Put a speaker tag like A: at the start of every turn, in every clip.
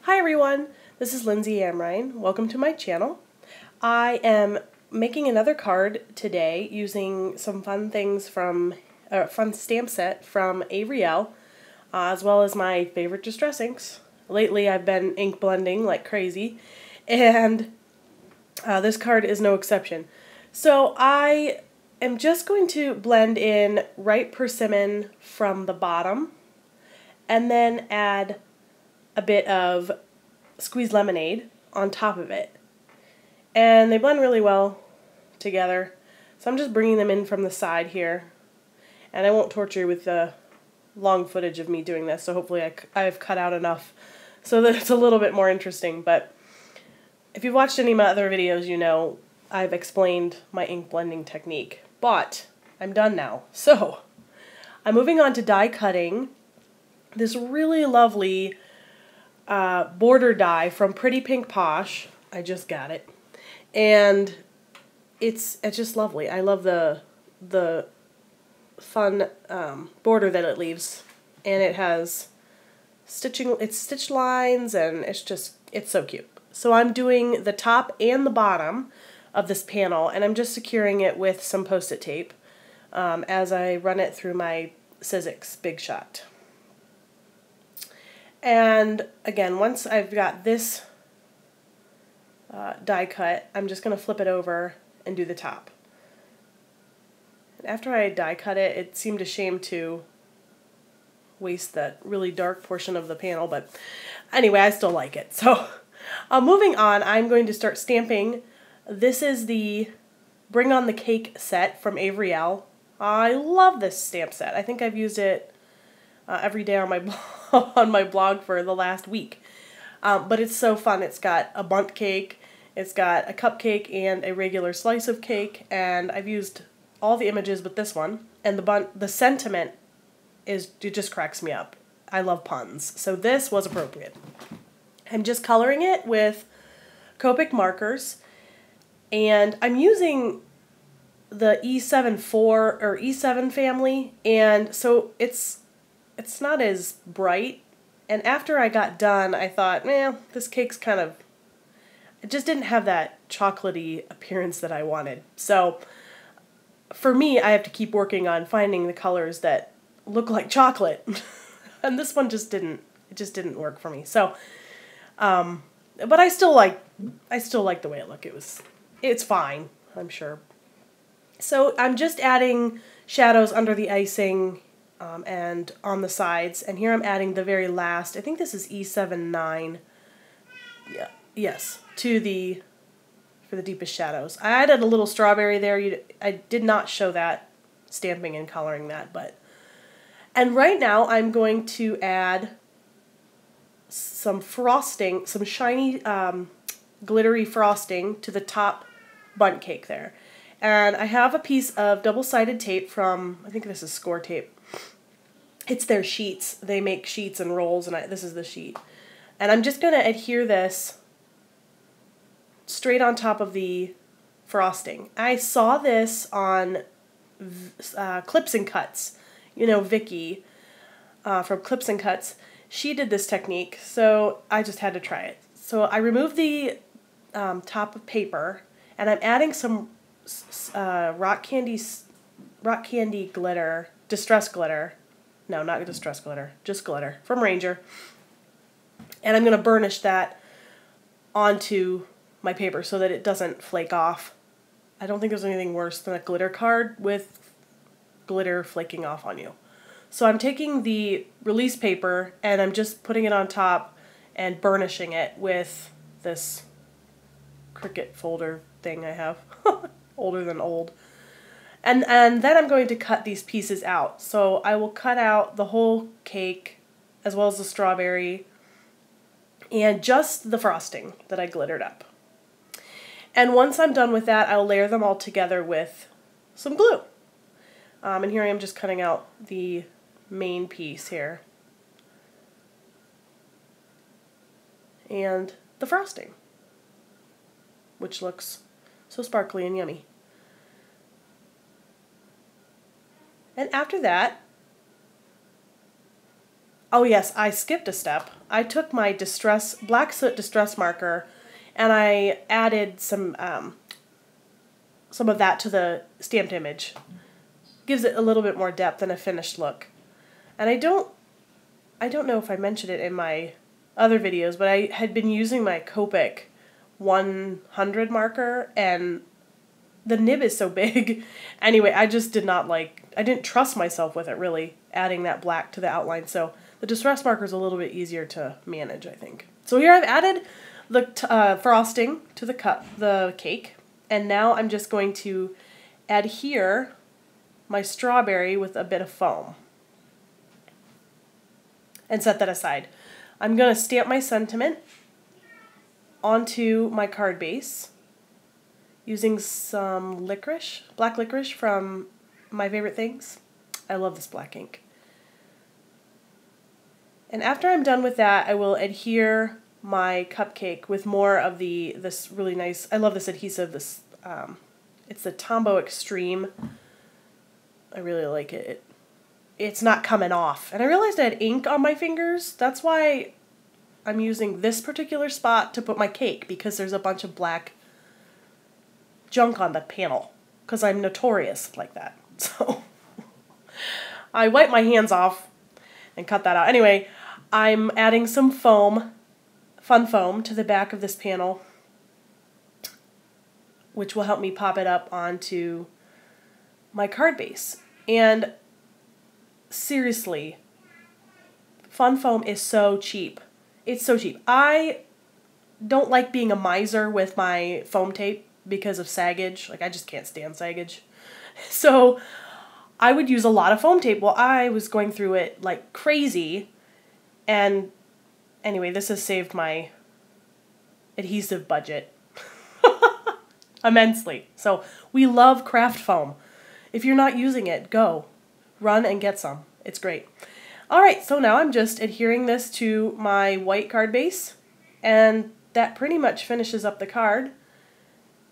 A: Hi everyone, this is Lindsay Amrine. Welcome to my channel. I am making another card today using some fun things from a fun stamp set from Avery, Elle, as well as my favorite distress inks. Lately I've been ink blending like crazy, and this card is no exception. So I am just going to blend in Ripe Persimmon from the bottom and then add a bit of squeezed lemonade on top of it. And they blend really well together. So I'm just bringing them in from the side here. And I won't torture you with the long footage of me doing this, so hopefully I've cut out enough so that it's a little bit more interesting. But if you've watched any of my other videos, you know I've explained my ink blending technique. But I'm done now. So I'm moving on to die cutting this really lovely border die from Pretty Pink Posh. I just got it, and it's just lovely. I love the fun border that it leaves, and it has stitching. It's stitched lines, and it's so cute. So I'm doing the top and the bottom of this panel, and I'm just securing it with some post-it tape as I run it through my Sizzix Big Shot. And again, once I've got this die cut, I'm just going to flip it over and do the top. And after I die cut it, it seemed a shame to waste that really dark portion of the panel, but anyway, I still like it. So moving on, I'm going to start stamping. This is the Bring on the Cake set from Avery, Elle. I love this stamp set. I think I've used it every day on my on my blog for the last week. But it's so fun. It's got a bundt cake, it's got a cupcake and a regular slice of cake, and I've used all the images but this one. And the sentiment it just cracks me up. I love puns, so this was appropriate. I'm just coloring it with Copic markers, and I'm using the E74 or E7 family, and so it's not as bright. And after I got done, I thought, this cake's it just didn't have that chocolatey appearance that I wanted. So for me, I have to keep working on finding the colors that look like chocolate. And this one just didn't work for me. So, but I still like the way it looked. It's fine, I'm sure. So I'm just adding shadows under the icing and on the sides, and here I'm adding the very last, I think this is E79, yeah, yes, for the deepest shadows. I added a little strawberry there. I did not show that, stamping and coloring that, and right now I'm going to add some frosting, some shiny glittery frosting to the top bundt cake there. And I have a piece of double-sided tape from, I think this is Score tape. It's their sheets. They make sheets and rolls, and this is the sheet. And I'm just going to adhere this straight on top of the frosting. I saw this on Clips and Cuts. You know, Vicky from Clips and Cuts. She did this technique, so I just had to try it. So I removed the top of paper, and I'm adding some rock candy glitter, distress glitter. No, not distress glitter, just glitter from Ranger. And I'm going to burnish that onto my paper so that it doesn't flake off. I don't think there's anything worse than a glitter card with glitter flaking off on you. So I'm taking the release paper and I'm just putting it on top and burnishing it with this Cricut folder thing I have. Older than old. And then I'm going to cut these pieces out. So I will cut out the whole cake as well as the strawberry and just the frosting that I glittered up. And once I'm done with that, I'll layer them all together with some glue. And here I am just cutting out the main piece here. And the frosting, which looks so sparkly and yummy. And after that, Oh yes, I skipped a step. I took my black soot distress marker and I added some of that to the stamped image. Gives it a little bit more depth and a finished look. And I don't know if I mentioned it in my other videos, but I had been using my Copic 100 marker and the nib is so big. Anyway, I just I didn't trust myself with it really, adding that black to the outline. So the distress marker is a little bit easier to manage, I think. So here I've added the frosting to the cake. And now I'm just going to adhere my strawberry with a bit of foam and set that aside. I'm going to stamp my sentiment onto my card base using some black licorice from My Favorite Things. I love this black ink. And after I'm done with that, I will adhere my cupcake with more of this really nice, I love this adhesive, it's the Tombow Extreme. I really like it. It's not coming off. And I realized I had ink on my fingers. That's why I'm using this particular spot to put my cake, because there's a bunch of black junk on the panel, because I'm notorious like that. So I wipe my hands off and cut that out. Anyway, I'm adding some foam, fun foam, to the back of this panel, which will help me pop it up onto my card base. And seriously, fun foam is so cheap. It's so cheap. I don't like being a miser with my foam tape because of saggage. Like, I just can't stand saggage. So I would use a lot of foam tape. Well, I was going through it like crazy. And anyway, this has saved my adhesive budget immensely. So we love craft foam. If you're not using it, go. Run and get some. It's great. Alright, so now I'm just adhering this to my white card base, and that pretty much finishes up the card.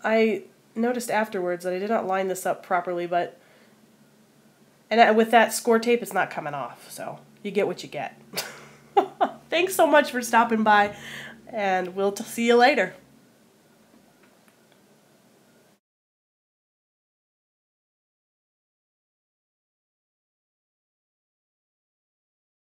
A: I noticed afterwards that I did not line this up properly, and with that score tape, it's not coming off, so you get what you get. Thanks so much for stopping by, and we'll see you later.